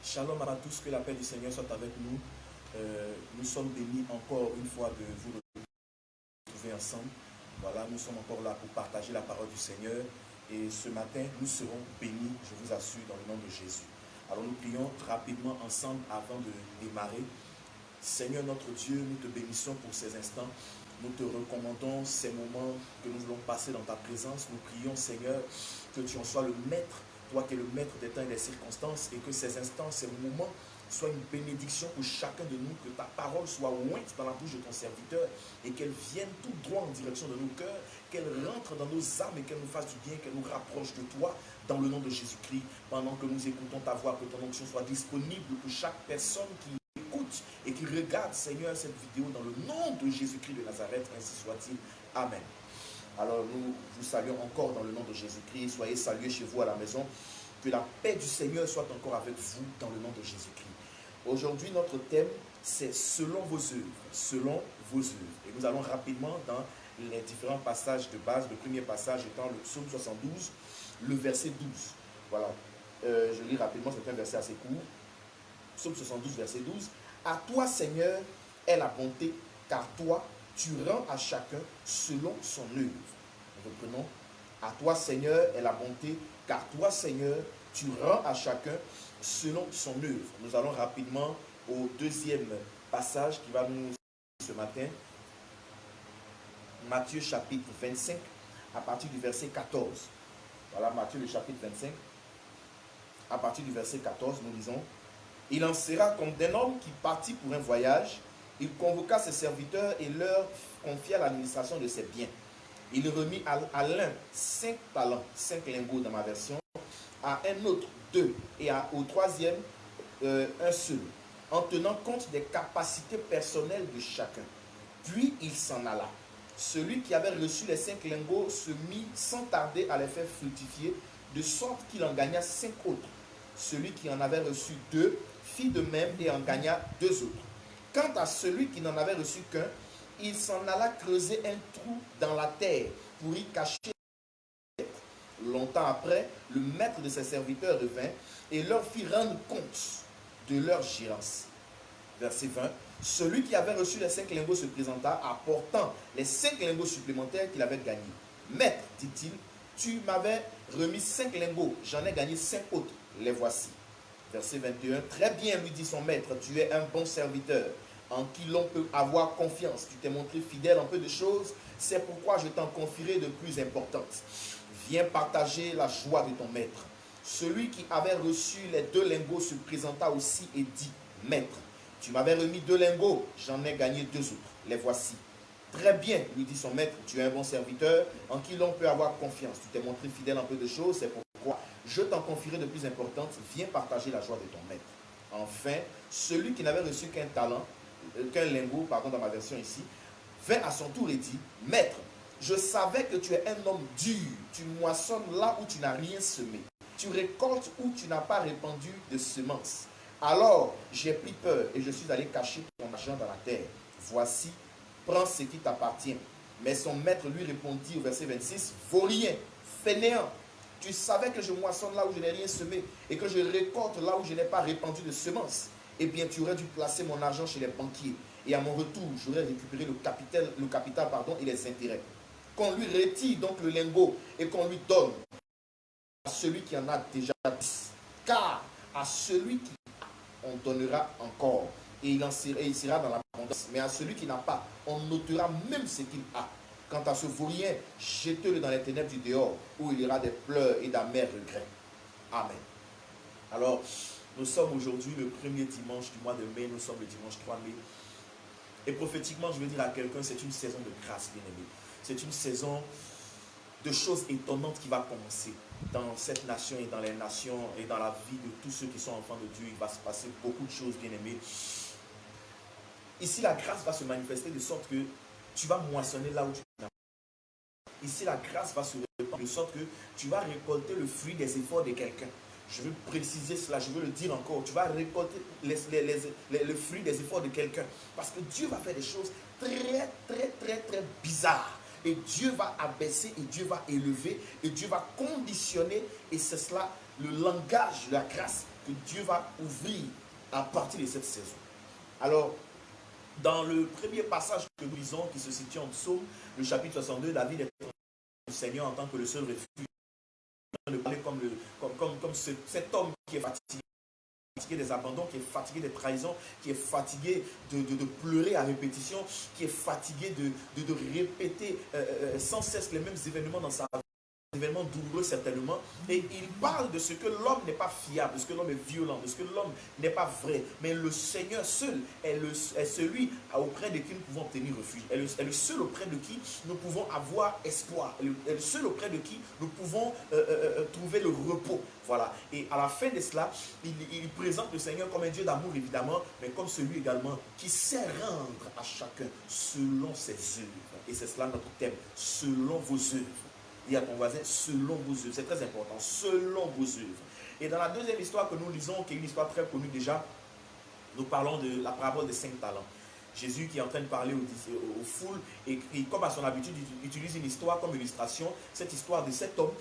Shalom à tous, que la paix du Seigneur soit avec nous. Nous sommes bénis encore une fois de vous retrouver ensemble. Voilà, nous sommes encore là pour partager la parole du Seigneur. Et ce matin, nous serons bénis, je vous assure, dans le nom de Jésus. Alors nous prions rapidement ensemble avant de démarrer. Seigneur notre Dieu, nous te bénissons pour ces instants. Nous te recommandons ces moments que nous voulons passer dans ta présence. Nous prions, Seigneur, que tu en sois le maître, toi qui es le maître des temps et des circonstances, et que ces instants, ces moments soient une bénédiction pour chacun de nous, que ta parole soit ointe dans la bouche de ton serviteur et qu'elle vienne tout droit en direction de nos cœurs, qu'elle rentre dans nos âmes et qu'elle nous fasse du bien, qu'elle nous rapproche de toi dans le nom de Jésus-Christ. Pendant que nous écoutons ta voix, que ton onction soit disponible pour chaque personne qui écoute et qui regarde, Seigneur, cette vidéo dans le nom de Jésus-Christ de Nazareth, ainsi soit-il. Amen. Alors nous vous saluons encore dans le nom de Jésus-Christ. Soyez salués chez vous à la maison. Que la paix du Seigneur soit encore avec vous dans le nom de Jésus-Christ. Aujourd'hui, notre thème, c'est selon vos œuvres. Selon vos œuvres. Et nous allons rapidement dans les différents passages de base. Le premier passage étant le psaume 72, le verset 12. Voilà. Je lis rapidement, c'est un verset assez court. Psaume 72, verset 12. À toi, Seigneur, est la bonté, car toi, tu rends à chacun selon son œuvre. Reprenons. À toi, Seigneur, est la bonté, car toi, Seigneur, tu rends à chacun selon son œuvre. Nous allons rapidement au deuxième passage qui va nous ce matin. Matthieu chapitre 25, à partir du verset 14. Voilà, Matthieu le chapitre 25. À partir du verset 14, nous lisons. Il en sera comme d'un homme qui partit pour un voyage. Il convoqua ses serviteurs et leur confia l'administration de ses biens. Il remit à l'un 5 talents, 5 lingots dans ma version, à un autre 2 et au troisième un seul, en tenant compte des capacités personnelles de chacun. Puis il s'en alla. Celui qui avait reçu les 5 lingots se mit sans tarder à les faire fructifier, de sorte qu'il en gagna 5 autres. Celui qui en avait reçu 2 fit de même et en gagna 2 autres. Quant à celui qui n'en avait reçu qu'un, il s'en alla creuser un trou dans la terre pour y cacher. Longtemps après, le maître de ses serviteurs revint et leur fit rendre compte de leur gérance. Verset 20. Celui qui avait reçu les 5 lingots se présenta, apportant les 5 lingots supplémentaires qu'il avait gagnés. Maître, dit-il, tu m'avais remis 5 lingots, j'en ai gagné 5 autres, les voici. Verset 21. Très bien, lui dit son maître, tu es un bon serviteur, en qui l'on peut avoir confiance. Tu t'es montré fidèle en peu de choses, c'est pourquoi je t'en confierai de plus importantes. Viens partager la joie de ton maître. Celui qui avait reçu les 2 lingots se présenta aussi et dit, Maître, tu m'avais remis 2 lingots, j'en ai gagné 2 autres, les voici. Très bien, lui dit son maître, tu es un bon serviteur, en qui l'on peut avoir confiance. Tu t'es montré fidèle en peu de choses, c'est pourquoi je t'en confierai de plus importantes. Viens partager la joie de ton maître. Enfin, celui qui n'avait reçu qu'un lingot, dans ma version ici, vint à son tour et dit, Maître, je savais que tu es un homme dur, tu moissonnes là où tu n'as rien semé, tu récoltes où tu n'as pas répandu de semences. Alors j'ai pris peur et je suis allé cacher ton argent dans la terre. Voici, prends ce qui t'appartient. Mais son maître lui répondit au verset 26, vaurien, fainéant, tu savais que je moissonne là où je n'ai rien semé et que je récolte là où je n'ai pas répandu de semences. Eh bien, tu aurais dû placer mon argent chez les banquiers et à mon retour, j'aurais récupéré le capital et les intérêts. Qu'on lui retire donc le lingot et qu'on lui donne à celui qui en a déjà 10. Car à celui qui on donnera encore et il sera dans l'abondance. Mais à celui qui n'a pas, on notera même ce qu'il a. Quant à ce vaurien, jetez-le dans les ténèbres du dehors, où il y aura des pleurs et d'amers regrets. Amen. Alors, nous sommes aujourd'hui le premier dimanche du mois de mai, nous sommes le dimanche 3 mai. Et prophétiquement, je veux dire à quelqu'un, c'est une saison de grâce, bien aimé. C'est une saison de choses étonnantes qui va commencer dans cette nation et dans les nations et dans la vie de tous ceux qui sont enfants de Dieu. Il va se passer beaucoup de choses, bien aimé. Ici, la grâce va se manifester de sorte que tu vas moissonner là où tu n'as pas. Ici, la grâce va se répandre de sorte que tu vas récolter le fruit des efforts de quelqu'un. Je veux préciser cela, je veux le dire encore. Tu vas récolter le fruit des efforts de quelqu'un. Parce que Dieu va faire des choses très bizarres. Et Dieu va abaisser, et Dieu va élever, et Dieu va conditionner. Et c'est cela le langage de la grâce que Dieu va ouvrir à partir de cette saison. Alors, dans le premier passage que nous lisons, qui se situe en Psaume, le chapitre 62, David est le Seigneur en tant que le seul refuge. De parler comme cet homme qui est fatigué des abandons, qui est fatigué des trahisons, qui est fatigué de pleurer à répétition, qui est fatigué de répéter sans cesse les mêmes événements dans sa vie. Événement douloureux certainement, et il parle de ce que l'homme n'est pas fiable, de ce que l'homme est violent, de ce que l'homme n'est pas vrai, mais le Seigneur seul est celui auprès de qui nous pouvons obtenir refuge, est le seul auprès de qui nous pouvons avoir espoir, est le seul auprès de qui nous pouvons trouver le repos. Voilà. Et à la fin de cela, il présente le Seigneur comme un Dieu d'amour évidemment, mais comme celui également qui sait rendre à chacun selon ses œuvres. Et c'est cela notre thème, selon vos œuvres. Dis à ton voisin, selon vos œuvres. C'est très important, selon vos œuvres. Et dans la deuxième histoire que nous lisons, qui est une histoire très connue déjà, nous parlons de la parabole des 5 talents. Jésus qui est en train de parler aux foules, et comme à son habitude, il utilise une histoire comme illustration, cette histoire de cet homme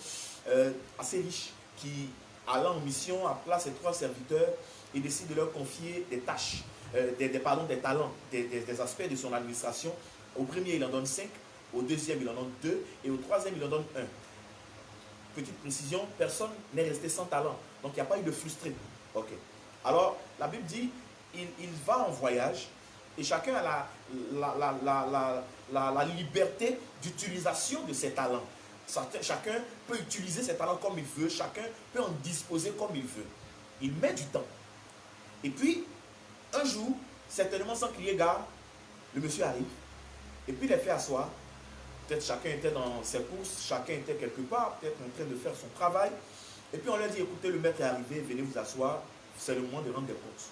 assez riche qui, allant en mission, appela ses 3 serviteurs et décide de leur confier des tâches, des talents, des aspects de son administration. Au premier, il en donne 5. Au deuxième, il en donne 2. Et au troisième, il en donne 1. Petite précision, personne n'est resté sans talent. Donc, il n'y a pas eu de frustré. Ok. Alors, la Bible dit, il va en voyage et chacun a la liberté d'utilisation de ses talents. Chacun peut utiliser ses talents comme il veut. Chacun peut en disposer comme il veut. Il met du temps. Et puis, un jour, certainement sans crier gare, le monsieur arrive. Et puis, il les fait asseoir. Peut-être chacun était dans ses courses, chacun était quelque part, peut-être en train de faire son travail. Et puis on leur dit, écoutez, le maître est arrivé, venez vous asseoir, c'est le moment de rendre des comptes.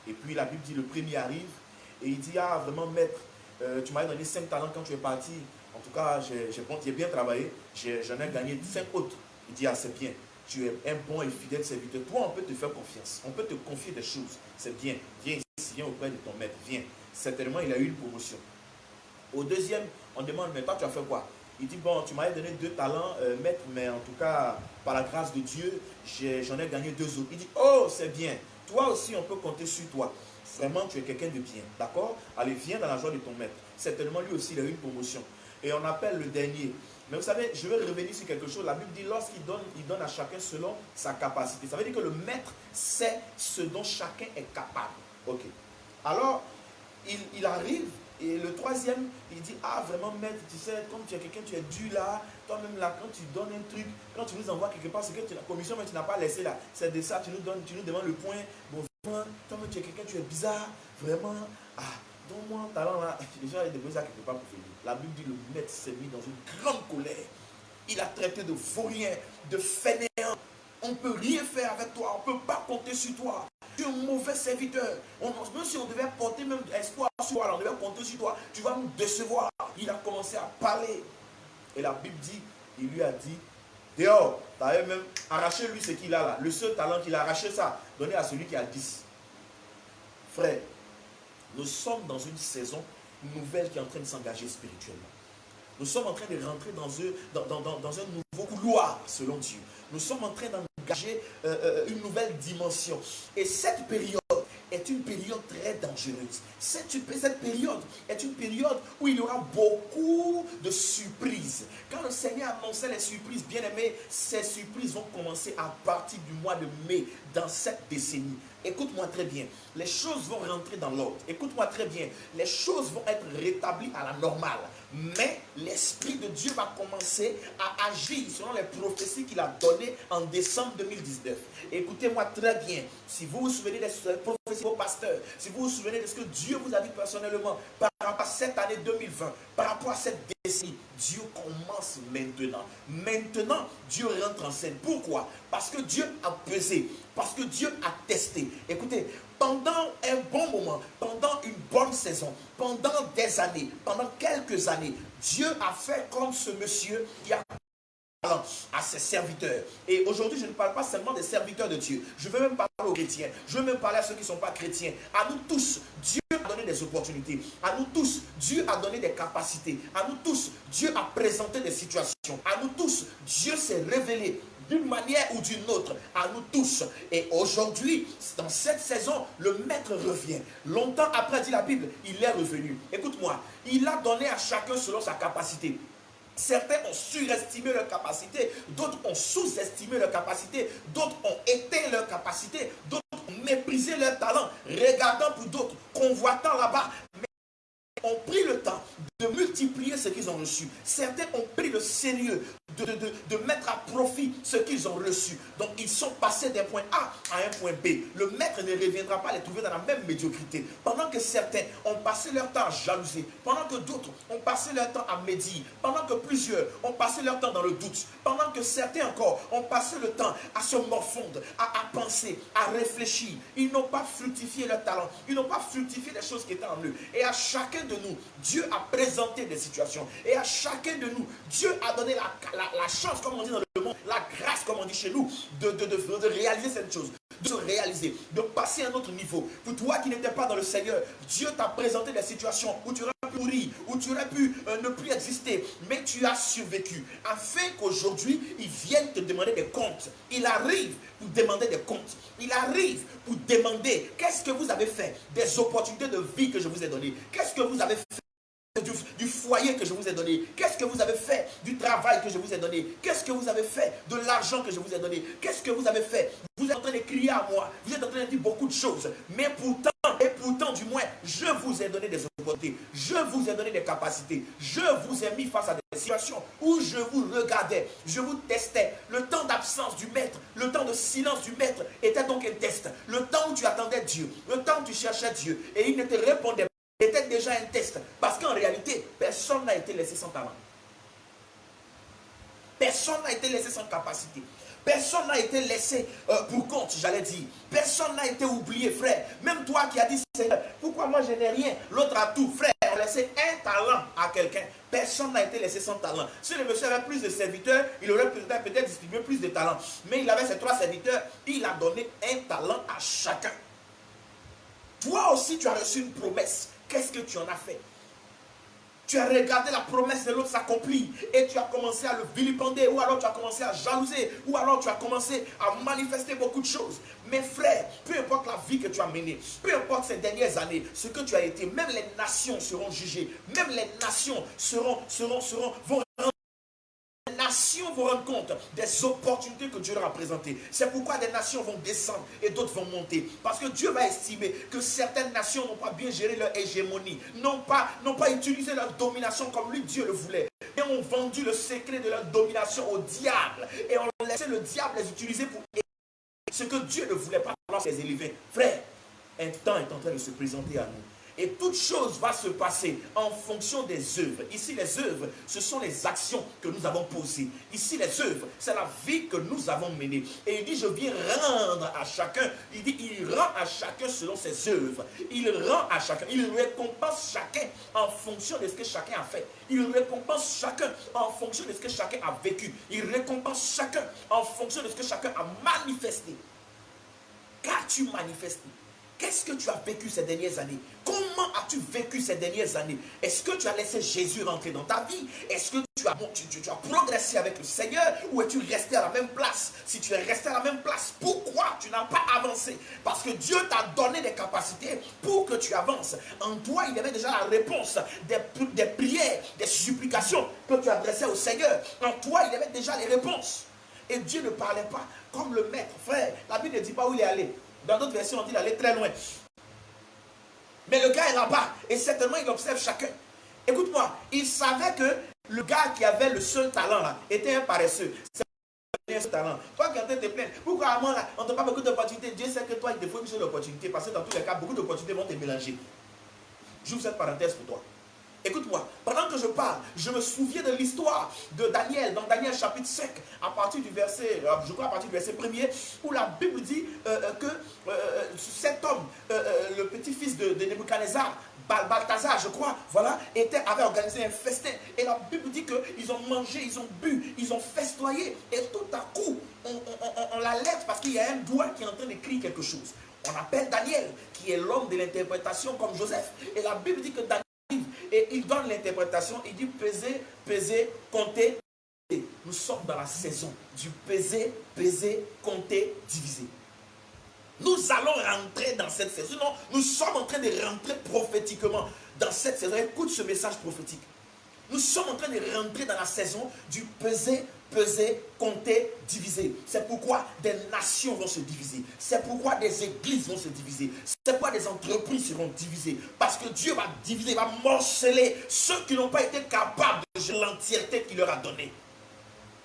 Et puis la Bible dit, le premier arrive, et il dit, ah vraiment maître, tu m'as donné 5 talents quand tu es parti. En tout cas, j'ai bien travaillé, j'en ai gagné 5 autres. Il dit, ah c'est bien, tu es un bon et fidèle serviteur. Toi, on peut te faire confiance, on peut te confier des choses. C'est bien, viens ici, viens auprès de ton maître, viens. Certainement, il a eu une promotion. Au deuxième, on demande, mais toi, tu as fait quoi? Il dit, bon, tu m'avais donné 2 talents, maître, mais en tout cas, par la grâce de Dieu, j'en ai gagné 2 autres. Il dit, oh, c'est bien. Toi aussi, on peut compter sur toi. Vraiment, tu es quelqu'un de bien. D'accord? Allez, viens dans la joie de ton maître. Certainement, lui aussi, il a eu une promotion. Et on appelle le dernier. Mais vous savez, je vais revenir sur quelque chose. La Bible dit, lorsqu'il donne, il donne à chacun selon sa capacité. Ça veut dire que le maître sait ce dont chacun est capable. Ok. Alors, il arrive. Et le troisième, il dit, ah vraiment maître, tu sais, comme tu es quelqu'un, tu es dû là, toi-même là, quand tu donnes un truc, quand tu nous envoies quelque part, c'est que la commission, mais tu n'as pas laissé là, c'est de ça, tu nous demandes le point, bon, vraiment, toi-même tu es quelqu'un, tu es bizarre, vraiment, ah, donne-moi un talent là, déjà il a déposé ça quelque part pour finir. La Bible dit, le maître s'est mis dans une grande colère, il a traité de vaurien, de fainéant, on ne peut rien faire avec toi, on ne peut pas compter sur toi. Tu es un mauvais serviteur. Même si on devait porter même espoir sur toi, on devait compter sur toi, tu vas nous décevoir. Il a commencé à parler. Et la Bible dit, il lui a dit, dehors, tu avais même arraché lui ce qu'il a là. Le seul talent qu'il a arraché ça, donné à celui qui a 10. Frère, nous sommes dans une saison nouvelle qui est en train de s'engager spirituellement. Nous sommes en train de rentrer dans un nouveau couloir selon Dieu. Nous sommes en train d'engager une nouvelle dimension. Et cette période est une période très dangereuse. Cette période est une période où il y aura beaucoup de surprises. Quand le Seigneur annonçait les surprises, bien aimés, ces surprises vont commencer à partir du mois de mai dans cette décennie. Écoute-moi très bien, les choses vont rentrer dans l'ordre. Écoute-moi très bien, les choses vont être rétablies à la normale. Mais l'Esprit de Dieu va commencer à agir selon les prophéties qu'il a données en décembre 2019. Écoutez-moi très bien, si vous vous souvenez des prophéties au pasteur, si vous vous souvenez de ce que Dieu vous a dit personnellement par rapport à cette année 2020, par rapport à cette décennie, Dieu commence maintenant. Maintenant, Dieu rentre en scène. Pourquoi? Parce que Dieu a pesé, parce que Dieu a testé. Écoutez, pendant un bon moment, pendant une bonne saison, pendant des années, pendant quelques années, Dieu a fait comme ce monsieur qui a à ses serviteurs. Et aujourd'hui, je ne parle pas seulement des serviteurs de Dieu. Je veux même parler aux chrétiens. Je veux même parler à ceux qui ne sont pas chrétiens. À nous tous, Dieu a donné des opportunités. À nous tous, Dieu a donné des capacités. À nous tous, Dieu a présenté des situations. À nous tous, Dieu s'est révélé d'une manière ou d'une autre, à nous tous. Et aujourd'hui, dans cette saison, le maître revient. Longtemps après, dit la Bible, il est revenu. Écoute-moi, il a donné à chacun selon sa capacité. Certains ont surestimé leur capacité, d'autres ont sous-estimé leur capacité, d'autres ont éteint leur capacité, d'autres ont méprisé leur talent, regardant pour d'autres, convoitant là-bas, mais ont pris le temps de multiplier ce qu'ils ont reçu. Certains ont pris le sérieux de mettre à profit ce qu'ils ont reçu. Donc ils sont passés d'un point A à un point B. Le maître ne reviendra pas les trouver dans la même médiocrité. Pendant que certains ont passé leur temps à jalouser, pendant que d'autres ont passé leur temps à médire, pendant que plusieurs ont passé leur temps dans le doute, pendant que certains encore ont passé le temps à se morfondre, à penser, à réfléchir, ils n'ont pas fructifié leur talent, ils n'ont pas fructifié les choses qui étaient en eux. Et à chacun de nous, Dieu a présenté des situations. Et à chacun de nous, Dieu a donné la chance, comme on dit dans le monde, la grâce, comme on dit chez nous, de réaliser cette chose, de se réaliser, de passer à un autre niveau. Pour toi qui n'étais pas dans le Seigneur, Dieu t'a présenté des situations où tu aurais pu mourir, où tu aurais pu ne plus exister, mais tu as survécu, afin qu'aujourd'hui, il vienne te demander des comptes. Il arrive pour demander des comptes. Il arrive pour demander qu'est-ce que vous avez fait des opportunités de vie que je vous ai données. Qu'est-ce que vous avez fait du foyer que je vous ai donné? Qu'est-ce que vous avez fait du travail que je vous ai donné? Qu'est-ce que vous avez fait de l'argent que je vous ai donné? Qu'est-ce que vous avez fait? Vous êtes en train de crier à moi, vous êtes en train de dire beaucoup de choses, mais pourtant du moins, je vous ai donné des opportunités, je vous ai donné des capacités, je vous ai mis face à des situations où je vous regardais, je vous testais. Le temps d'absence du maître, le temps de silence du maître était donc un test. Le temps où tu attendais Dieu, le temps où tu cherchais Dieu, et il ne te répondait pas, c'était déjà un test. Parce qu'en réalité, personne n'a été laissé sans talent. Personne n'a été laissé sans capacité. Personne n'a été laissé pour compte, j'allais dire. Personne n'a été oublié, frère. Même toi qui as dit, Seigneur, pourquoi moi je n'ai rien, l'autre a tout. Frère, on a laissé un talent à quelqu'un. Personne n'a été laissé sans talent. Si le monsieur avait plus de serviteurs, il aurait peut-être distribué plus de talents. Mais il avait ses 3 serviteurs, il a donné un talent à chacun. Toi aussi, tu as reçu une promesse. Qu'est-ce que tu en as fait? Tu as regardé la promesse de l'autre s'accomplir et tu as commencé à le vilipender, ou alors tu as commencé à jalouser, ou alors tu as commencé à manifester beaucoup de choses. Mais frère, peu importe la vie que tu as menée, peu importe ces dernières années, ce que tu as été, même les nations seront jugées, même les nations vont rendre compte des opportunités que Dieu leur a présentées. C'est pourquoi des nations vont descendre et d'autres vont monter. Parce que Dieu va estimer que certaines nations n'ont pas bien géré leur hégémonie, n'ont pas utilisé leur domination comme lui, Dieu le voulait. Et ont vendu le secret de leur domination au diable. Et ont laissé le diable les utiliser pour ce que Dieu ne voulait pas les élever. Frère, un temps est en train de se présenter à nous. Et toute chose va se passer en fonction des œuvres. Ici, les œuvres, ce sont les actions que nous avons posées. Ici, les œuvres, c'est la vie que nous avons menée. Et il dit, je viens rendre à chacun. Il dit, il rend à chacun selon ses œuvres. Il rend à chacun. Il récompense chacun en fonction de ce que chacun a fait. Il récompense chacun en fonction de ce que chacun a vécu. Il récompense chacun en fonction de ce que chacun a manifesté. Qu'as-tu manifesté? Qu'est-ce que tu as vécu ces dernières années? Comment as-tu vécu ces dernières années? Est-ce que tu as laissé Jésus rentrer dans ta vie? Est-ce que tu as progressé avec le Seigneur, ou es-tu resté à la même place? Si tu es resté à la même place, pourquoi tu n'as pas avancé? Parce que Dieu t'a donné des capacités pour que tu avances. En toi, il y avait déjà la réponse des prières, des supplications que tu adressais au Seigneur. En toi, il y avait déjà les réponses. Et Dieu ne parlait pas comme le maître. Frère, la Bible ne dit pas où il est allé. Dans d'autres versions, on dit d'aller très loin. Mais le gars est là-bas. Et certainement, il observe chacun. Écoute-moi, il savait que le gars qui avait le seul talent là était un paresseux. C'est un seul talent. Toi qui es en train de te plaindre, pourquoi à moi là, on ne donne pas beaucoup d'opportunités? Dieu sait que toi, il te faut une seule opportunité. Parce que dans tous les cas, beaucoup d'opportunités vont te mélanger. J'ouvre cette parenthèse pour toi. Écoute-moi, pendant que je parle, je me souviens de l'histoire de Daniel, dans Daniel chapitre 5, à partir du verset, je crois à partir du verset 1er, où la Bible dit que cet homme, le petit-fils de Nebuchadnezzar, Balthazar, je crois, voilà, avait organisé un festin. Et la Bible dit qu'ils ont mangé, ils ont bu, ils ont festoyé. Et tout à coup, on la lève parce qu'il y a un doigt qui est en train d'écrire quelque chose. On appelle Daniel, qui est l'homme de l'interprétation comme Joseph. Et la Bible dit que Daniel, et il donne l'interprétation, il dit peser, peser, compter, nous sommes dans la saison du peser, peser, compter, diviser. Nous allons rentrer dans cette saison. Non, nous sommes en train de rentrer prophétiquement dans cette saison. Écoute ce message prophétique. Nous sommes en train de rentrer dans la saison du peser, peser, compter, diviser. C'est pourquoi des nations vont se diviser. C'est pourquoi des églises vont se diviser. C'est pourquoi des entreprises seront divisées. Parce que Dieu va diviser, il va morceler ceux qui n'ont pas été capables de gérer l'entièreté qu'il leur a donnée.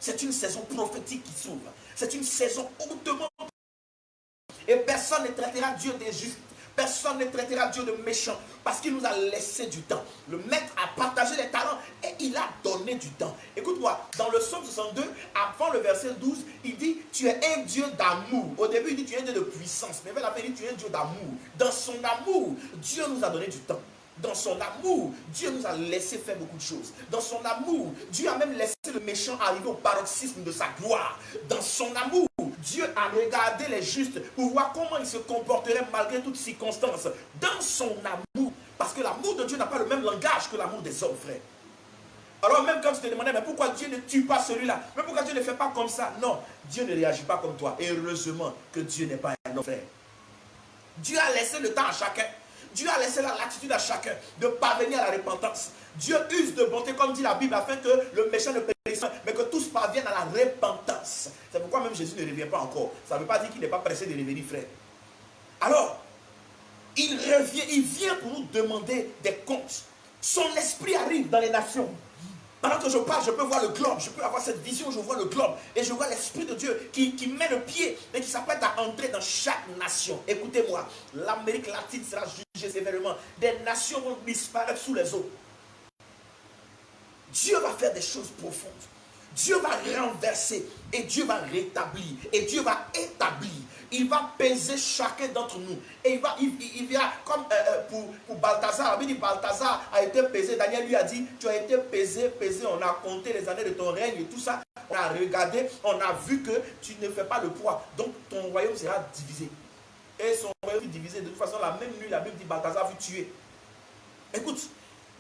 C'est une saison prophétique qui s'ouvre. C'est une saison hautement. Et personne ne traitera Dieu d'injuste. Personne ne traitera Dieu de méchant parce qu'il nous a laissé du temps. Le maître a partagé les talents et il a donné du temps. Écoute-moi, dans le psaume 62, avant le verset 12, il dit tu es un Dieu d'amour. Au début, il dit tu es un Dieu de puissance. Mais vers la fin, il dit tu es un Dieu d'amour. Dans son amour, Dieu nous a donné du temps. Dans son amour, Dieu nous a laissé faire beaucoup de choses. Dans son amour, Dieu a même laissé le méchant arriver au paroxysme de sa gloire. Dans son amour, Dieu a regardé les justes pour voir comment ils se comporteraient malgré toutes circonstances. Dans son amour, parce que l'amour de Dieu n'a pas le même langage que l'amour des hommes, frère. Alors même quand tu te demandais, mais pourquoi Dieu ne tue pas celui-là? Mais pourquoi Dieu ne fait pas comme ça? Non, Dieu ne réagit pas comme toi. Et heureusement que Dieu n'est pas un homme, frère. Dieu a laissé le temps à chacun. Dieu a laissé la latitude à chacun de parvenir à la repentance. Dieu use de bonté, comme dit la Bible, afin que le méchant ne périsse pas, mais que tous parviennent à la repentance. C'est pourquoi même Jésus ne revient pas encore. Ça ne veut pas dire qu'il n'est pas pressé de revenir, frère. Alors, il revient, il vient pour nous demander des comptes. Son esprit arrive dans les nations. Pendant que je parle, je peux voir le globe, je peux avoir cette vision, je vois le globe, et je vois l'Esprit de Dieu qui met le pied et qui s'apprête à entrer dans chaque nation. Écoutez-moi, l'Amérique latine sera jugée sévèrement. Des nations vont disparaître sous les eaux. Dieu va faire des choses profondes. Dieu va renverser et Dieu va rétablir et Dieu va établir. Il va peser chacun d'entre nous. Et il vient comme pour Balthazar. Il dit Balthazar a été pesé. Daniel lui a dit tu as été pesé, pesé. On a compté les années de ton règne et tout ça. On a regardé, on a vu que tu ne fais pas le poids. Donc ton royaume sera divisé. Et son royaume est divisé. De toute façon, la même nuit, la Bible dit Balthazar fut tué. Écoute,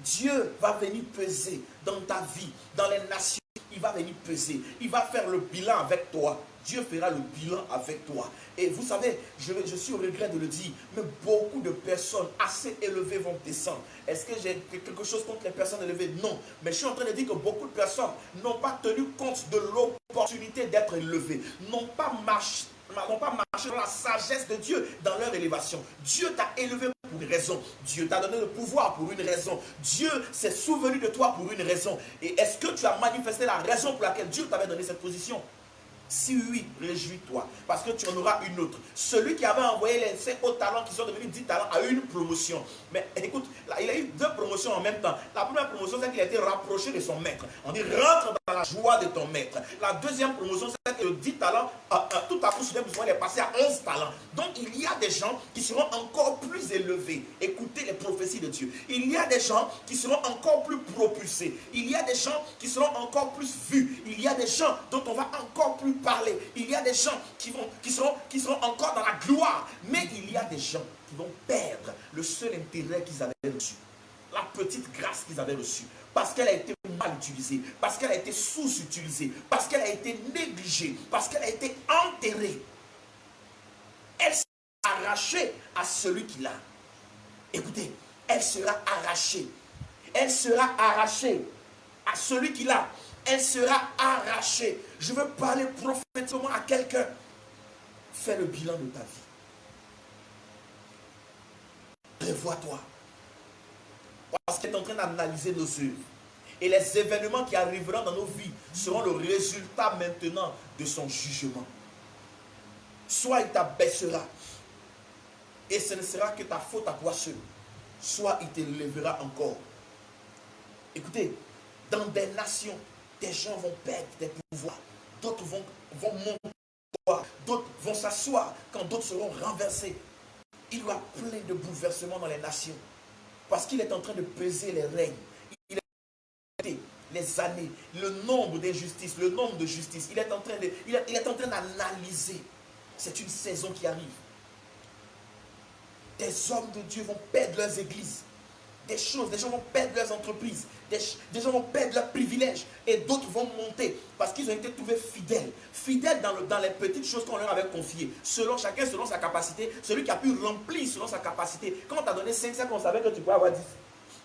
Dieu va venir peser dans ta vie, dans les nations. Il va venir peser. Il va faire le bilan avec toi. Dieu fera le bilan avec toi. Et vous savez, je suis au regret de le dire, mais beaucoup de personnes assez élevées vont descendre. Est-ce que j'ai quelque chose contre les personnes élevées? Non. Mais je suis en train de dire que beaucoup de personnes n'ont pas tenu compte de l'opportunité d'être élevées. N'ont pas marché dans la sagesse de Dieu dans leur élévation. Dieu t'a élevé pour une raison. Dieu t'a donné le pouvoir pour une raison. Dieu s'est souvenu de toi pour une raison. Et est-ce que tu as manifesté la raison pour laquelle Dieu t'avait donné cette position? Si oui, réjouis-toi, parce que tu en auras une autre. Celui qui avait envoyé les 5 autres talents qui sont devenus 10 talents a eu une promotion. Mais écoute, là, il a eu 2 promotions en même temps. La première promotion, c'est qu'il a été rapproché de son maître. On dit rentre dans la joie de ton maître. La deuxième promotion, c'est que le 10 talents, tout à coup, soudain, il est passé à 11 talents. Donc il y a des gens qui seront encore plus élevés. Écoutez les prophéties de Dieu. Il y a des gens qui seront encore plus propulsés. Il y a des gens qui seront encore plus vus. Il y a des gens dont on va encore plus parler. Il y a des gens qui seront encore dans la gloire. Mais il y a des gens qui vont perdre le seul intérêt qu'ils avaient reçu. La petite grâce qu'ils avaient reçue. Parce qu'elle a été mal utilisée. Parce qu'elle a été sous-utilisée. Parce qu'elle a été négligée. Parce qu'elle a été enterrée. Elle sera arrachée à celui qui l'a. Écoutez, elle sera arrachée. Elle sera arrachée à celui qui l'a. Elle sera arrachée. Je veux parler prophétiquement à quelqu'un. Fais le bilan de ta vie. Prévois-toi. Parce qu'il est en train d'analyser nos œuvres. Et les événements qui arriveront dans nos vies seront le résultat maintenant de son jugement. Soit il t'abaissera. Et ce ne sera que ta faute à toi seul. Soit il t'élèvera encore. Écoutez, dans des nations, des gens vont perdre des pouvoirs. D'autres vont monter. D'autres vont s'asseoir quand d'autres seront renversés. Il y a plein de bouleversements dans les nations. Parce qu'il est en train de peser les règnes. Il est les années, le nombre d'injustices, le nombre de justice. Il est en train d'analyser. C'est une saison qui arrive. Des hommes de Dieu vont perdre leurs églises. des choses, des gens vont perdre leurs entreprises, des gens vont perdre leurs privilèges et d'autres vont monter parce qu'ils ont été trouvés fidèles. Fidèles dans les petites choses qu'on leur avait confiées, chacun selon sa capacité, celui qui a pu remplir selon sa capacité. Quand on t'a donné 5 sacs, on savait que tu pouvais avoir 10.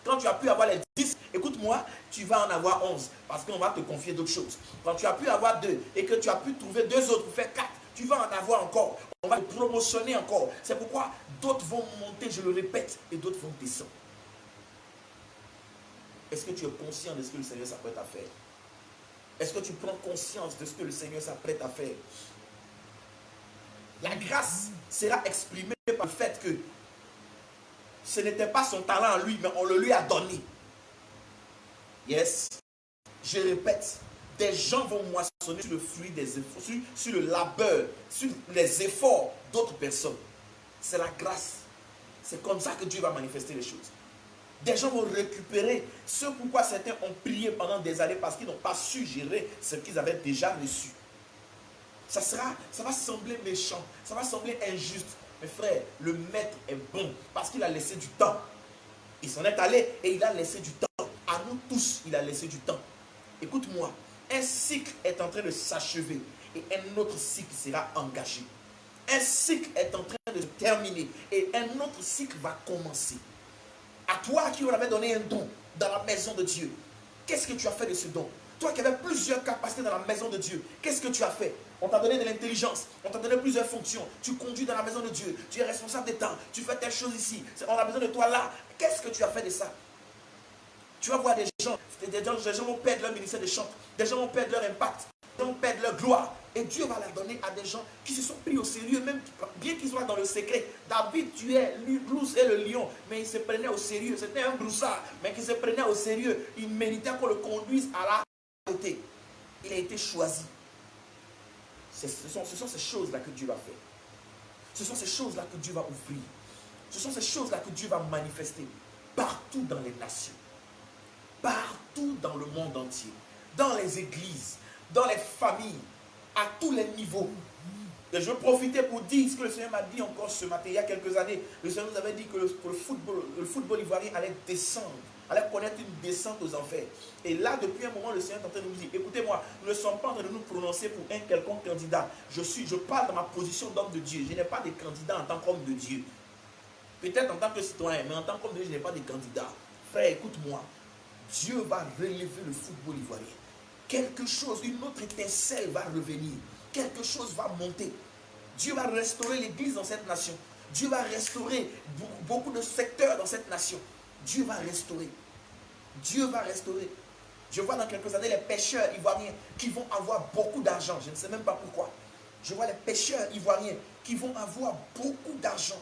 Quand tu as pu avoir les 10, écoute-moi, tu vas en avoir 11 parce qu'on va te confier d'autres choses. Quand tu as pu avoir 2 et que tu as pu trouver 2 autres pour faire 4, tu vas en avoir encore. On va te promotionner encore. C'est pourquoi d'autres vont monter, je le répète, et d'autres vont descendre. Est-ce que tu es conscient de ce que le Seigneur s'apprête à faire? Est-ce que tu prends conscience de ce que le Seigneur s'apprête à faire? La grâce sera exprimée par le fait que ce n'était pas son talent à lui, mais on le lui a donné. Yes. Je répète, des gens vont moissonner sur le fruit des efforts, sur le labeur, sur les efforts d'autres personnes. C'est la grâce. C'est comme ça que Dieu va manifester les choses. Des gens vont récupérer ce pourquoi certains ont prié pendant des années parce qu'ils n'ont pas su gérer ce qu'ils avaient déjà reçu. Ça va sembler méchant, ça va sembler injuste. Mais frère, le maître est bon parce qu'il a laissé du temps. Il s'en est allé et il a laissé du temps. À nous tous, il a laissé du temps. Écoute-moi, un cycle est en train de s'achever et un autre cycle sera engagé. Un cycle est en train de se terminer et un autre cycle va commencer. À toi qui on avait donné un don dans la maison de Dieu, qu'est-ce que tu as fait de ce don? Toi qui avais plusieurs capacités dans la maison de Dieu, qu'est-ce que tu as fait? On t'a donné de l'intelligence, on t'a donné plusieurs fonctions. Tu conduis dans la maison de Dieu, tu es responsable des temps, tu fais telle chose ici, on a besoin de toi là. Qu'est-ce que tu as fait de ça? Tu vas voir des gens vont perdre leur ministère de chant, des gens vont perdre leur impact, des gens vont perdre leur gloire. Et Dieu va la donner à des gens qui se sont pris au sérieux, même bien qu'ils soient dans le secret. David tuait l'ours et le lion, mais il se prenait au sérieux. C'était un broussard, mais qui se prenait au sérieux. Il méritait qu'on le conduise à la côté. Il a été choisi. Ce sont ces choses-là que Dieu va faire. Ce sont ces choses-là que Dieu va ouvrir. Ce sont ces choses-là que Dieu va manifester partout dans les nations, partout dans le monde entier, dans les églises, dans les familles, à tous les niveaux. Et je veux profiter pour dire ce que le Seigneur m'a dit encore ce matin, il y a quelques années. Le Seigneur nous avait dit que le football ivoirien allait descendre, allait connaître une descente aux enfers. Et là, depuis un moment, le Seigneur est en train de nous dire, écoutez-moi, nous ne sommes pas en train de nous prononcer pour un quelconque candidat. Je parle dans ma position d'homme de Dieu. Je n'ai pas de candidat en tant qu'homme de Dieu. Peut-être en tant que citoyen, mais en tant qu'homme de Dieu, je n'ai pas de candidat. Frère, écoute-moi. Dieu va relever le football ivoirien. Quelque chose, une autre étincelle va revenir. Quelque chose va monter. Dieu va restaurer l'église dans cette nation. Dieu va restaurer beaucoup de secteurs dans cette nation. Dieu va restaurer. Dieu va restaurer. Je vois dans quelques années les pêcheurs ivoiriens qui vont avoir beaucoup d'argent. Je ne sais même pas pourquoi. Je vois les pêcheurs ivoiriens qui vont avoir beaucoup d'argent.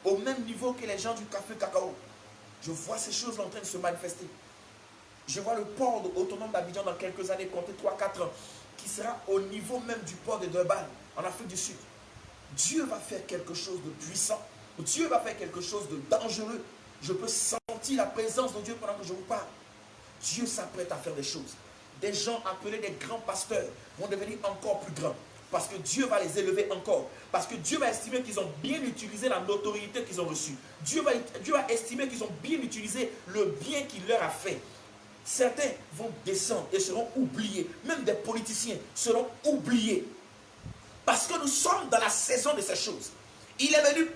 Au même niveau que les gens du café cacao. Je vois ces choses en train de se manifester. Je vois le port autonome d'Abidjan dans quelques années, compter 3-4 ans, qui sera au niveau même du port de Durban, en Afrique du Sud. Dieu va faire quelque chose de puissant. Dieu va faire quelque chose de dangereux. Je peux sentir la présence de Dieu pendant que je vous parle. Dieu s'apprête à faire des choses. Des gens appelés des grands pasteurs vont devenir encore plus grands. Parce que Dieu va les élever encore. Parce que Dieu va estimer qu'ils ont bien utilisé la notoriété qu'ils ont reçue. Dieu va estimer qu'ils ont bien utilisé le bien qu'il leur a fait. Certains vont descendre et seront oubliés. Même des politiciens seront oubliés. Parce que nous sommes dans la saison de ces choses. Il est venu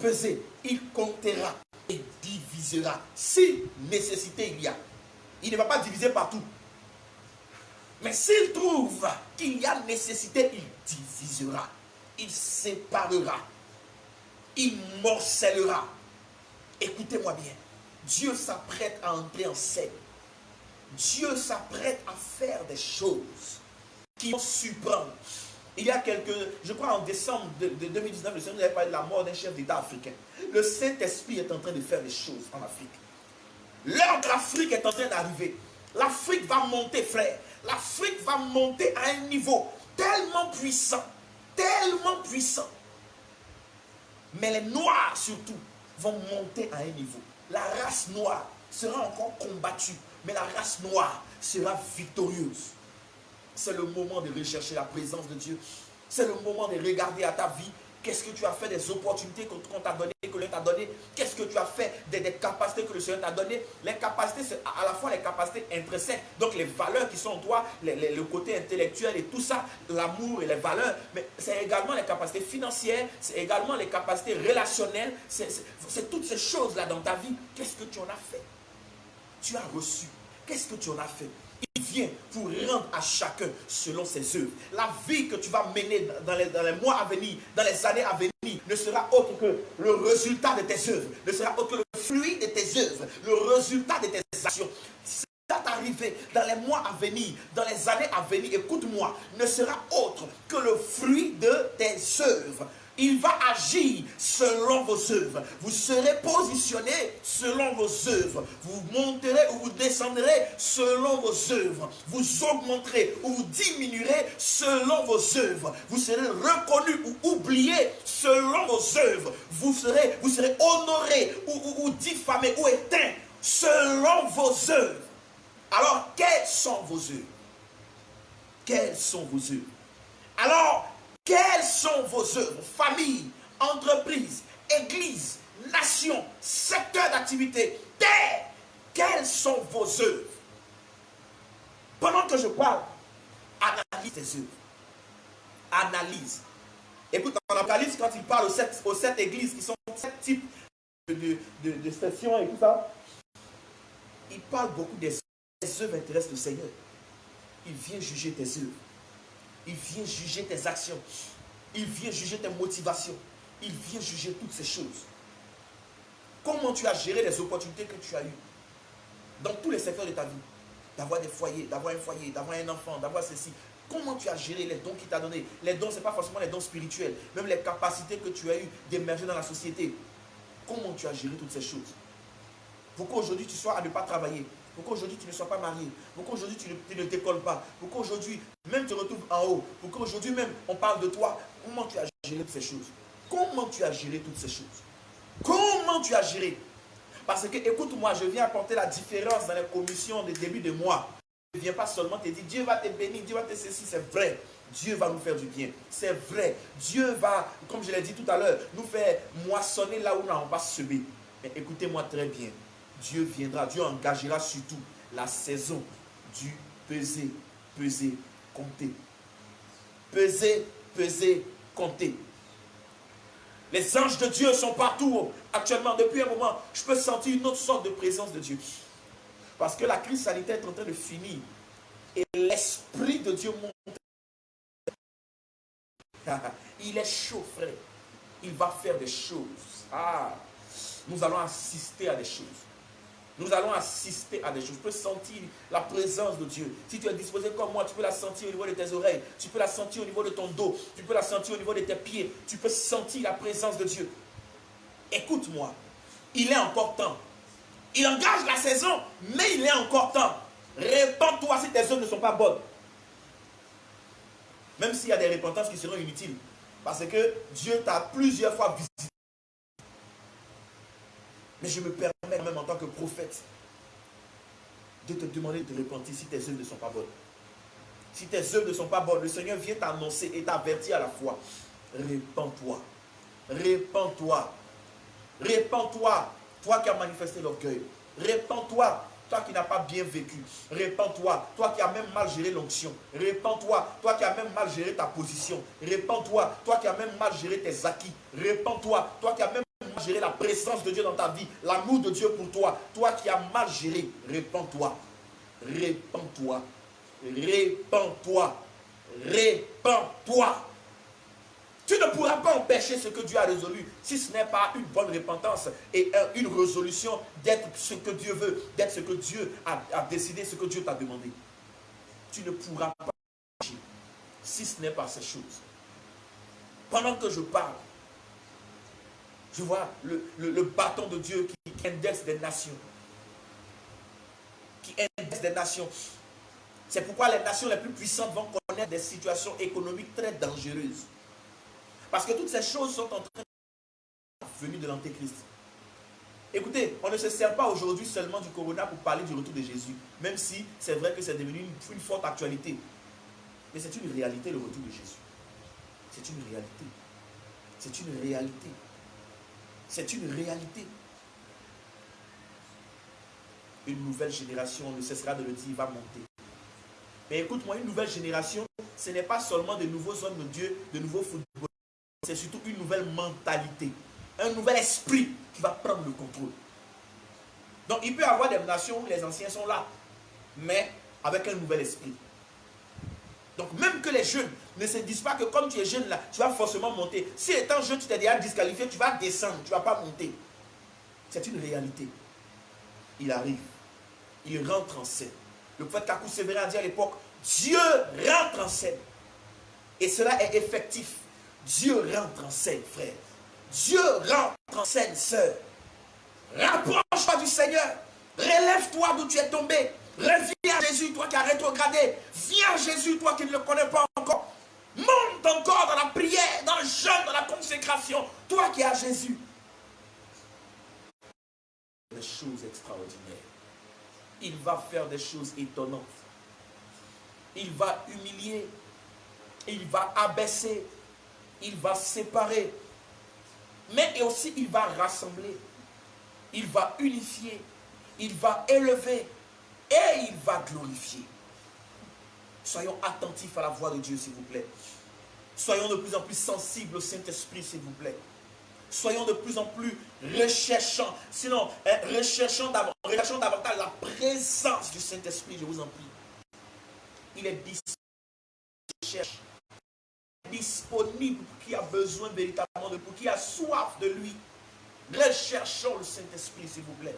peser. Il comptera et divisera. Si nécessité il y a. Il ne va pas diviser partout. Mais s'il trouve qu'il y a nécessité, il divisera. Il séparera. Il morcellera. Écoutez-moi bien. Dieu s'apprête à entrer en scène. Dieu s'apprête à faire des choses qui vont surprendre. Il y a je crois en décembre de 2019, le Seigneur nous avait parlé de la mort d'un chef d'État africain. Le Saint-Esprit est en train de faire des choses en Afrique. L'heure de l'Afrique est en train d'arriver. L'Afrique va monter, frère. L'Afrique va monter à un niveau tellement puissant. Tellement puissant. Mais les Noirs surtout vont monter à un niveau. La race noire sera encore combattue. Mais la race noire sera victorieuse. C'est le moment de rechercher la présence de Dieu. C'est le moment de regarder à ta vie Qu'est-ce que tu as fait des opportunités qu'on t'a données, que le Seigneur t'a données? Qu'est-ce que tu as fait des capacités que le Seigneur t'a données? Les capacités, c'est à la fois les capacités intrinsèques, donc les valeurs qui sont en toi, le côté intellectuel et tout ça, l'amour et les valeurs, mais c'est également les capacités financières, c'est également les capacités relationnelles, c'est toutes ces choses-là dans ta vie. Qu'est-ce que tu en as fait? Tu as reçu. Qu'est-ce que tu en as fait? Il vient pour rendre à chacun selon ses œuvres. La vie que tu vas mener dans les mois à venir, dans les années à venir, ne sera autre que le résultat de tes œuvres, ne sera autre que le fruit de tes œuvres, le résultat de tes actions. Ce qui va t'arriver dans les mois à venir, dans les années à venir, écoute-moi, ne sera autre que le fruit de tes œuvres. Il va agir selon vos œuvres. Vous serez positionné selon vos œuvres. Vous monterez ou vous descendrez selon vos œuvres. Vous augmenterez ou vous diminuerez selon vos œuvres. Vous serez reconnu ou oublié selon vos œuvres. Vous serez honoré ou diffamé ou éteint selon vos œuvres. Alors, quelles sont vos œuvres? Quelles sont vos œuvres? Alors, quelles sont vos œuvres? Famille, entreprise, église, nation, secteur d'activité, terre. Quelles sont vos œuvres? Pendant que je parle, analyse tes œuvres. Analyse. Écoute, en Apocalypse, quand il parle aux sept églises qui sont 7 types de stations et tout ça, il parle beaucoup des œuvres intéressent le Seigneur. Il vient juger tes œuvres. Il vient juger tes actions. Il vient juger tes motivations. Il vient juger toutes ces choses. Comment tu as géré les opportunités que tu as eues dans tous les secteurs de ta vie? D'avoir des foyers, d'avoir un foyer, d'avoir un enfant, d'avoir ceci. Comment tu as géré les dons qu'il t'a donnés? Les dons, ce n'est pas forcément les dons spirituels. Même les capacités que tu as eues d'émerger dans la société. Comment tu as géré toutes ces choses? Pourquoi aujourd'hui tu sois à ne pas travailler? Pourquoi aujourd'hui tu ne sois pas marié? Pourquoi aujourd'hui tu ne décolles pas? Pourquoi aujourd'hui même tu te retrouves en haut? Pourquoi aujourd'hui même on parle de toi? Comment tu as géré toutes ces choses? Comment tu as géré toutes ces choses? Comment tu as géré? Parce que écoute-moi, je viens apporter la différence dans les commissions de début de mois. Je ne viens pas seulement te dire Dieu va te bénir, Dieu va te ceci, c'est vrai. Dieu va nous faire du bien. C'est vrai. Dieu va, comme je l'ai dit tout à l'heure, nous faire moissonner là où on va semer. Mais écoutez-moi très bien. Dieu viendra, Dieu engagera surtout la saison du peser, peser, compter. Peser, peser, compter. Les anges de Dieu sont partout. Actuellement, depuis un moment, je peux sentir une autre sorte de présence de Dieu. Parce que la crise sanitaire est en train de finir. Et l'Esprit de Dieu monte. Il est chaud, frère. Il va faire des choses. Nous allons assister à des choses. Nous allons assister à des choses. Tu peux sentir la présence de Dieu. Si tu es disposé comme moi, tu peux la sentir au niveau de tes oreilles. Tu peux la sentir au niveau de ton dos. Tu peux la sentir au niveau de tes pieds. Tu peux sentir la présence de Dieu. Écoute-moi. Il est encore temps. Il engage la saison, mais il est encore temps. Répands-toi si tes œuvres ne sont pas bonnes. Même s'il y a des repentances qui seront inutiles. Parce que Dieu t'a plusieurs fois visité. Mais je me permets même en tant que prophète de te demander de te repentir si tes œuvres ne sont pas bonnes. Si tes œuvres ne sont pas bonnes, le Seigneur vient t'annoncer et t'avertir à la fois. Répands-toi. Répands-toi. Répands-toi. Toi qui as manifesté l'orgueil. Répands-toi. Toi qui n'as pas bien vécu. Répands-toi. Toi qui as même mal géré l'onction. Répands-toi. Toi qui as même mal géré ta position. Répands-toi. Toi qui as même mal géré tes acquis. Répands-toi. Toi qui as même gérer la présence de Dieu dans ta vie, l'amour de Dieu pour toi, toi qui as mal géré, répands-toi, répands-toi, répands-toi, répands-toi. Tu ne pourras pas empêcher ce que Dieu a résolu si ce n'est pas une bonne repentance et une résolution d'être ce que Dieu veut, d'être ce que Dieu a décidé, ce que Dieu t'a demandé. Tu ne pourras pas empêcher si ce n'est pas ces choses. Pendant que je parle, je vois le bâton de Dieu qui indexe des nations. Qui indexe des nations. C'est pourquoi les nations les plus puissantes vont connaître des situations économiques très dangereuses. Parce que toutes ces choses sont en train de venir de l'Antéchrist. Écoutez, on ne se sert pas aujourd'hui seulement du corona pour parler du retour de Jésus. Même si c'est vrai que c'est devenu une forte actualité. Mais c'est une réalité, le retour de Jésus. C'est une réalité. C'est une réalité. C'est une réalité. Une nouvelle génération, on ne cessera de le dire, va monter. Mais écoute-moi, une nouvelle génération, ce n'est pas seulement de nouveaux hommes de Dieu, de nouveaux footballeurs. C'est surtout une nouvelle mentalité. Un nouvel esprit qui va prendre le contrôle. Donc il peut y avoir des nations où les anciens sont là, mais avec un nouvel esprit. Donc même que les jeunes ne se disent pas que comme tu es jeune là, tu vas forcément monter. Si étant jeune, tu t'es déjà disqualifié, tu vas descendre, tu ne vas pas monter. C'est une réalité. Il arrive. Il rentre en scène. Le prophète Kakou Sévérin a dit à l'époque, Dieu rentre en scène. Et cela est effectif. Dieu rentre en scène, frère. Dieu rentre en scène, sœur. Rapproche-toi du Seigneur. Relève-toi d'où tu es tombé. Reviens à Jésus, toi qui as rétrogradé. Viens à Jésus, toi qui ne le connais pas encore. Monte encore dans la prière, dans le jeûne, dans la consécration. Toi qui as Jésus. Des choses extraordinaires. Il va faire des choses étonnantes. Il va humilier. Il va abaisser. Il va séparer. Mais aussi il va rassembler. Il va unifier. Il va élever. Et il va glorifier. Soyons attentifs à la voix de Dieu, s'il vous plaît. Soyons de plus en plus sensibles au Saint-Esprit, s'il vous plaît. Soyons de plus en plus recherchants. Sinon, recherchons davantage la présence du Saint-Esprit, je vous en prie. Il est disponible pour qui a besoin véritablement de lui, pour qui a soif de lui. Recherchons le Saint-Esprit, s'il vous plaît.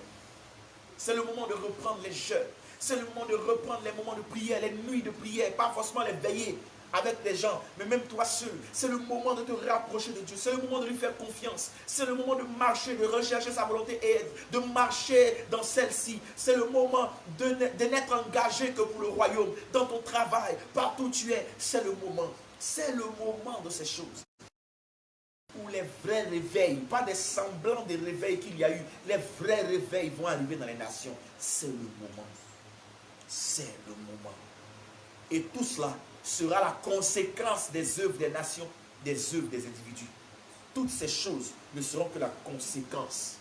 C'est le moment de reprendre les jeûnes. C'est le moment de reprendre les moments de prière, les nuits de prière, pas forcément les veillées avec les gens, mais même toi seul. C'est le moment de te rapprocher de Dieu. C'est le moment de lui faire confiance. C'est le moment de marcher, de rechercher sa volonté et de marcher dans celle-ci. C'est le moment de n'être engagé que pour le royaume. Dans ton travail, partout où tu es, c'est le moment. C'est le moment de ces choses. Où les vrais réveils, pas des semblants de réveils qu'il y a eu, les vrais réveils vont arriver dans les nations. C'est le moment. C'est le moment. Et tout cela sera la conséquence des œuvres des nations, des œuvres des individus. Toutes ces choses ne seront que la conséquence.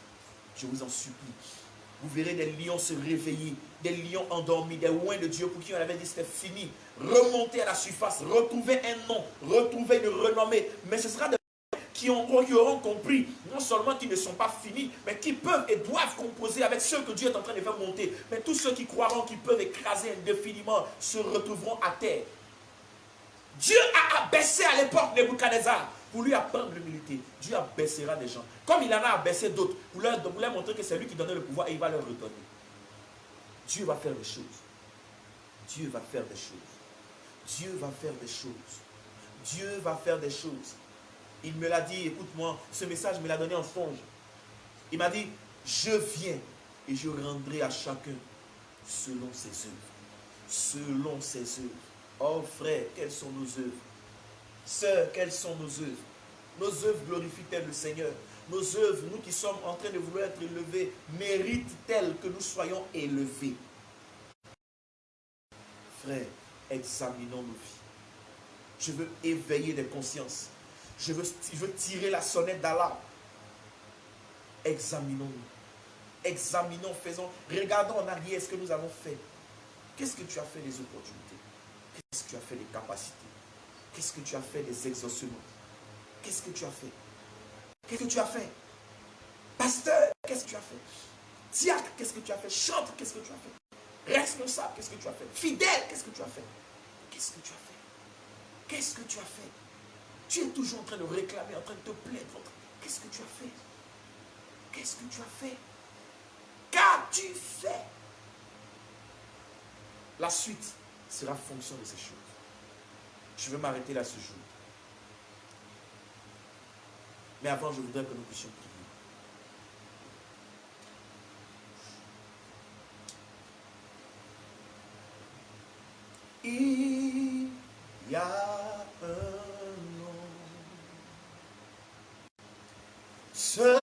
Je vous en supplie. Vous verrez des lions se réveiller, des lions endormis, des oins de Dieu pour qui on avait dit c'était fini. Remonter à la surface, retrouver un nom, retrouver une renommée. Mais ce sera des qui auront compris, non seulement qu'ils ne sont pas finis, mais qui peuvent et doivent composer avec ceux que Dieu est en train de faire monter. Mais tous ceux qui croiront qu'ils peuvent écraser indéfiniment se retrouveront à terre. Dieu a abaissé à l'époque Nebuchadnezzar pour lui apprendre l'humilité. Dieu abaissera des gens. Comme il en a abaissé d'autres, pour leur montrer que c'est lui qui donnait le pouvoir et il va leur redonner. Dieu va faire des choses. Dieu va faire des choses. Dieu va faire des choses. Dieu va faire des choses. Il me l'a dit, écoute-moi, ce message me l'a donné en songe. Il m'a dit, je viens et je rendrai à chacun selon ses œuvres. Selon ses œuvres. Oh frère, quelles sont nos œuvres? Sœurs, quelles sont nos œuvres? Nos œuvres glorifient-elles le Seigneur? Nos œuvres, nous qui sommes en train de vouloir être élevés, méritent-elles que nous soyons élevés? Frère, examinons nos vies. Je veux éveiller les consciences. Je veux tirer la sonnette d'alarme. Examinons-nous. Examinons, faisons. Regardons en arrière ce que nous avons fait. Qu'est-ce que tu as fait des opportunités? Qu'est-ce que tu as fait des capacités? Qu'est-ce que tu as fait des exaucements? Qu'est-ce que tu as fait? Qu'est-ce que tu as fait? Pasteur, qu'est-ce que tu as fait? Diacre, qu'est-ce que tu as fait? Chantre, qu'est-ce que tu as fait? Responsable, qu'est-ce que tu as fait? Fidèle, qu'est-ce que tu as fait? Qu'est-ce que tu as fait? Qu'est-ce que tu as fait? Tu es toujours en train de réclamer, en train de te plaindre. Qu'est-ce que tu as fait? Qu'est-ce que tu as fait? Qu'as-tu fait? La suite sera fonction de ces choses. Je vais m'arrêter là ce jour. Mais avant, je voudrais que nous puissions prier. Il y a un nom. Ce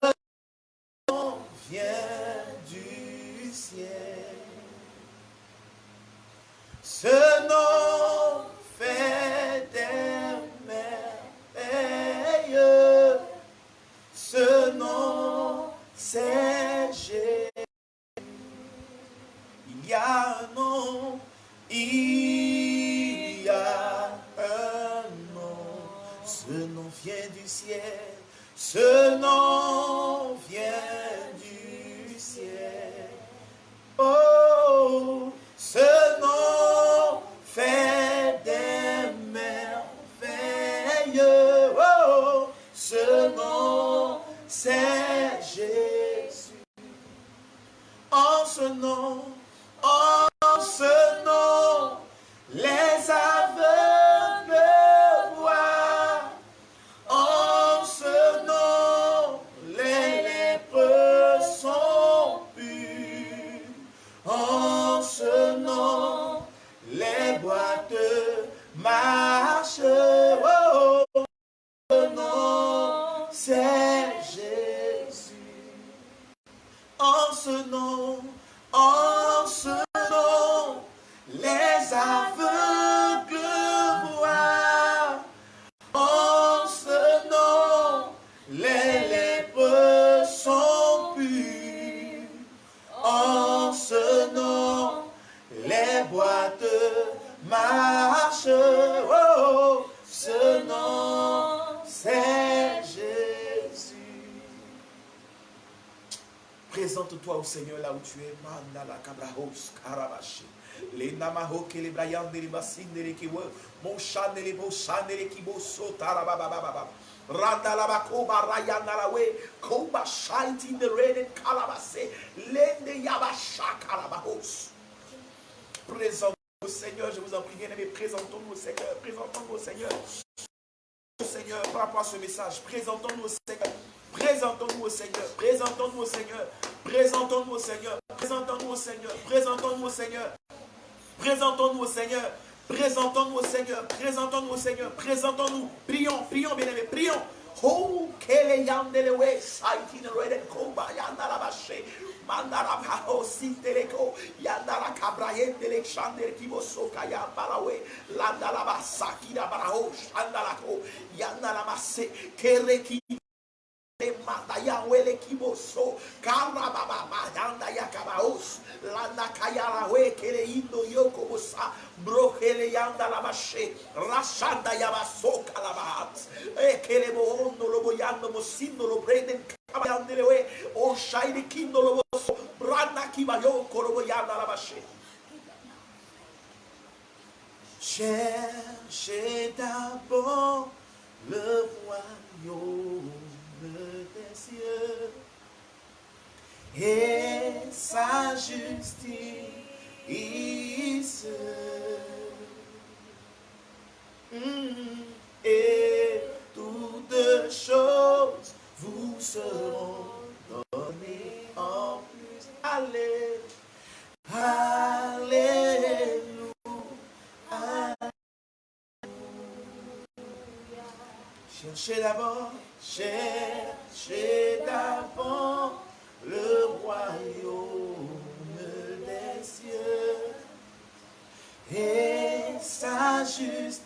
nom vient du ciel. Ce nom fait des merveilles. nom, c'est Jésus. Il y a un nom, il y a un nom. Ce nom vient du ciel, ce nom vient du ciel. Oh, ce nom fait des merveilles. Oh, ce nom, c'est Jésus. En ce nom, les aveugles voient. En ce nom, les lépreux sont purs. En ce nom, les boiteux marchent. Oh, ce nom, c'est Jésus. En ce nom, les aveugles voient. En ce nom, les lépreux sont purs. En ce nom, les boiteux marchent. Oh, ce nom, c'est Jésus. Présente-toi au Seigneur là où tu es. Mandala kabrahos karabashi. Les namaho ke les brayan de basin de kiwo. Mon chan les beaux chan les kibo sotarababa. Randalabako barayandalawe. Koba shite in the red and kalabase. Lende yabasha kalabahos. Présente au Seigneur, je vous en prie, bien-aimés, présentons-nous au Seigneur, présentons-nous au Seigneur. Seigneur, par rapport à ce message, présentons-nous au Seigneur, présentons-nous au Seigneur, présentons-nous au Seigneur, présentons-nous au Seigneur, présentons-nous au Seigneur, présentons-nous au Seigneur, présentons-nous au Seigneur, présentons-nous au Seigneur, présentons-nous au Seigneur, présentons-nous, prions, prions, bien-aimés, prions. Oh, kele yandelewe, saiti ne reden koba yandalabashe, mandara baho sinteleko, yandara kabrayendele chandere kiboso kaya balawe, landalaba sakira baraho, shandalako, yandalamase, kereki. Mandaya wele kiboso karababa yanda yakabaos landa kayara we kele indo yoko bosa brokele yanda la bashe rashanda yabaso kalabahat e kele bo ondo lo boyando mosindo lo prenden kabayandele we o shaide kindo lo boso branda kibayo kolo boyanda la bashe. Cherchez d'abord le royaume des cieux et sa justice, et toutes choses vous seront données en plus. Allez, alléluia, alléluia. Cherchez d'abord le royaume des cieux et sa justice,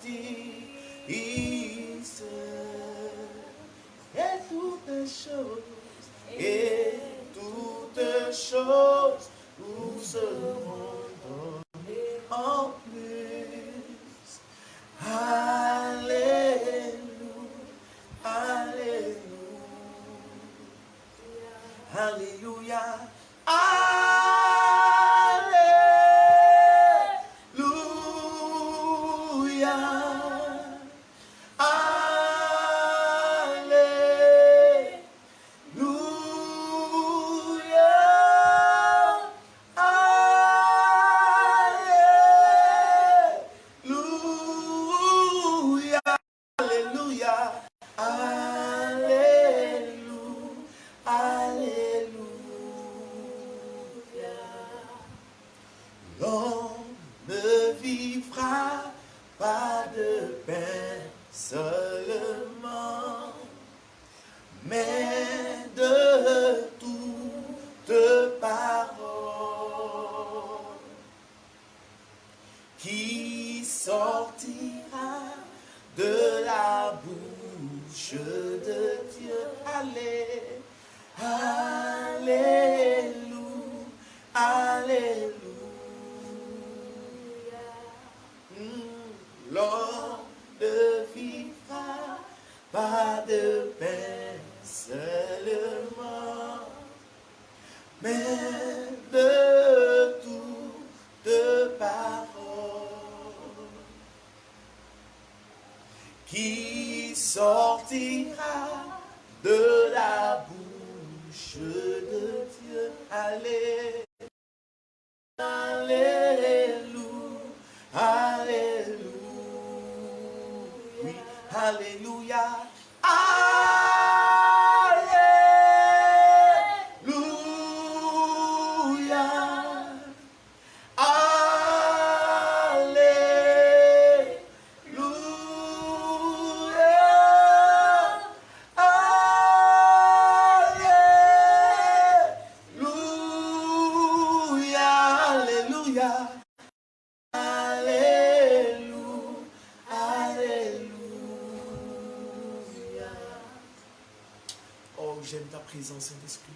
et toutes choses vous seront données en plus. Alléluia, alléluia, alléluia, alléluia, alléluia, alléluia. mais de toute parole qui sortira de la bouche de Dieu. Allez, alléluia, alléluia, oui, alléluia, j'aime ta présence, Saint-Esprit.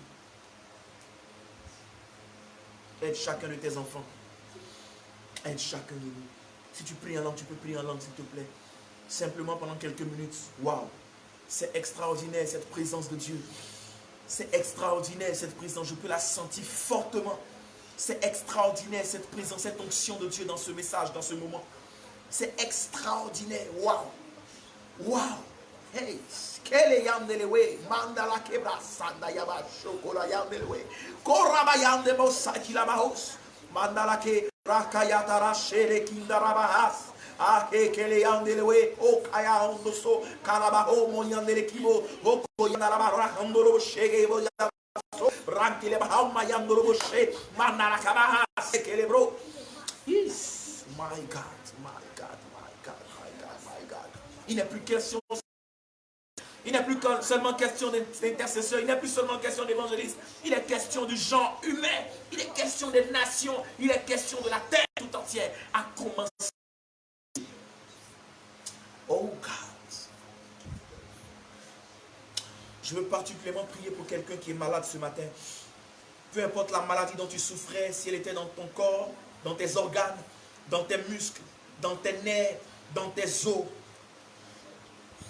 Aide chacun de tes enfants. Aide chacun de nous. Si tu pries en langue, tu peux prier en langue, s'il te plaît. Simplement pendant quelques minutes. Waouh! C'est extraordinaire, cette présence de Dieu. C'est extraordinaire, cette présence. Je peux la sentir fortement. C'est extraordinaire, cette présence, cette onction de Dieu dans ce message, dans ce moment. C'est extraordinaire. Waouh! Waouh! Hey, kele yandelewe, mandala kebra sanda yaba shokola yandelewe, koraba yandebo sakila bahos, mandala ke rakayata rashele kindarabahas, ake kele yandelewe, okaya ondoso, karabaho monyandele kibo, oko yandaraba rakandoro shege bo yabaso, rankile bahau mayandoro she, mandala kabahas kele bro. Yes, my God, my God, my God, my God, my God. Il n'est plus question. Il n'est plus seulement question d'intercesseur, il n'est plus seulement question d'évangéliste, il est question du genre humain, il est question des nations, il est question de la terre tout entière, à commencer. Oh God. Je veux particulièrement prier pour quelqu'un qui est malade ce matin. Peu importe la maladie dont tu souffrais, si elle était dans ton corps, dans tes organes, dans tes muscles, dans tes nerfs, dans tes os.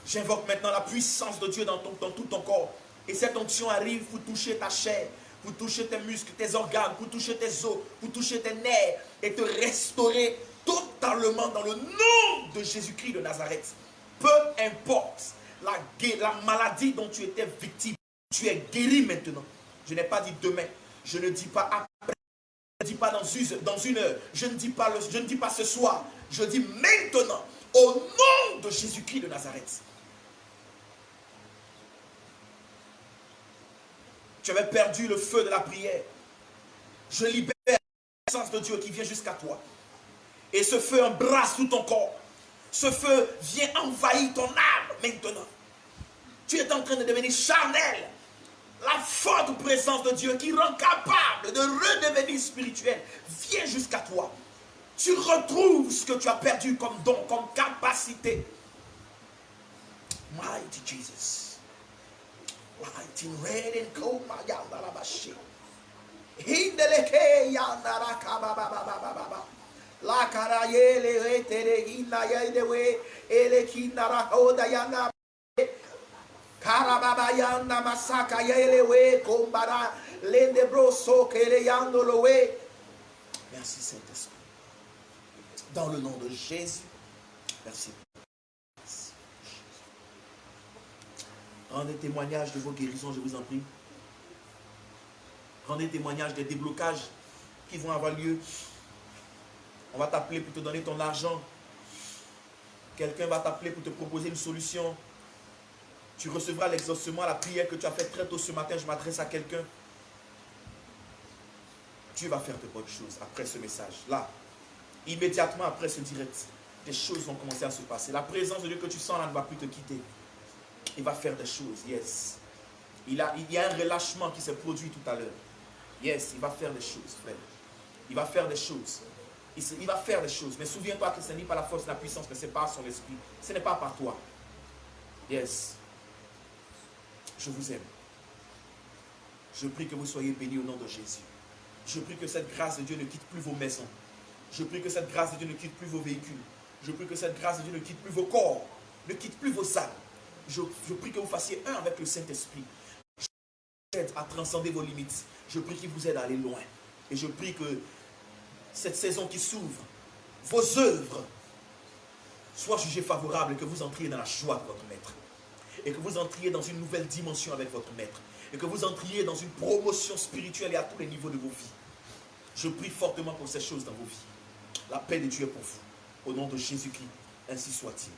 J'invoque maintenant la puissance de Dieu dans tout ton corps. Et cette onction arrive pour toucher ta chair, pour toucher tes muscles, tes organes, pour toucher tes os, pour toucher tes nerfs et te restaurer totalement dans le nom de Jésus-Christ de Nazareth. Peu importe la maladie dont tu étais victime, tu es guéri maintenant. Je n'ai pas dit demain, je ne dis pas après, je ne dis pas dans une heure, je ne dis pas ce soir, je dis maintenant, au nom de Jésus-Christ de Nazareth. Tu avais perdu le feu de la prière. Je libère la puissance de Dieu qui vient jusqu'à toi. Et ce feu embrasse tout ton corps. Ce feu vient envahir ton âme maintenant. Tu es en train de devenir charnel. La forte présence de Dieu qui rend capable de redevenir spirituel vient jusqu'à toi. Tu retrouves ce que tu as perdu comme don, comme capacité. Mighty Jesus. White in red and cold, my yanda la bashi. Hindeleke yanda la kabababababa. La karayele retere hinda yedewe ele kindara hoda yanda. Karababa yanda masaka yelewe kombara lende broso kele yando lowe. Merci Saint-Esprit. Dans le nom de Jésus. Merci. Rendez témoignage de vos guérisons, je vous en prie. Rendez témoignage des déblocages qui vont avoir lieu. On va t'appeler pour te donner ton argent. Quelqu'un va t'appeler pour te proposer une solution. Tu recevras l'exaucement, la prière que tu as faite très tôt ce matin. Je m'adresse à quelqu'un. Dieu va faire de bonnes choses après ce message. Là, immédiatement après ce direct, des choses vont commencer à se passer. La présence de Dieu que tu sens là ne va plus te quitter. Il va faire des choses, yes. Il y a un relâchement qui s'est produit tout à l'heure. Yes, il va faire des choses, frère. Il va faire des choses. Il va faire des choses. Mais souviens-toi que ce n'est pas la force et la puissance, mais c'est par son esprit. Ce n'est pas par toi. Yes. Je vous aime. Je prie que vous soyez bénis au nom de Jésus. Je prie que cette grâce de Dieu ne quitte plus vos maisons. Je prie que cette grâce de Dieu ne quitte plus vos véhicules. Je prie que cette grâce de Dieu ne quitte plus vos corps. Ne quitte plus vos âmes. Je prie que vous fassiez un avec le Saint-Esprit. aide à transcender vos limites. Je prie qu'il vous aide à aller loin. Et je prie que cette saison qui s'ouvre, vos œuvres soient jugées favorables et que vous entriez dans la joie de votre maître. Et que vous entriez dans une nouvelle dimension avec votre maître. Et que vous entriez dans une promotion spirituelle et à tous les niveaux de vos vies. Je prie fortement pour ces choses dans vos vies. La paix de Dieu est pour vous. Au nom de Jésus-Christ, ainsi soit-il.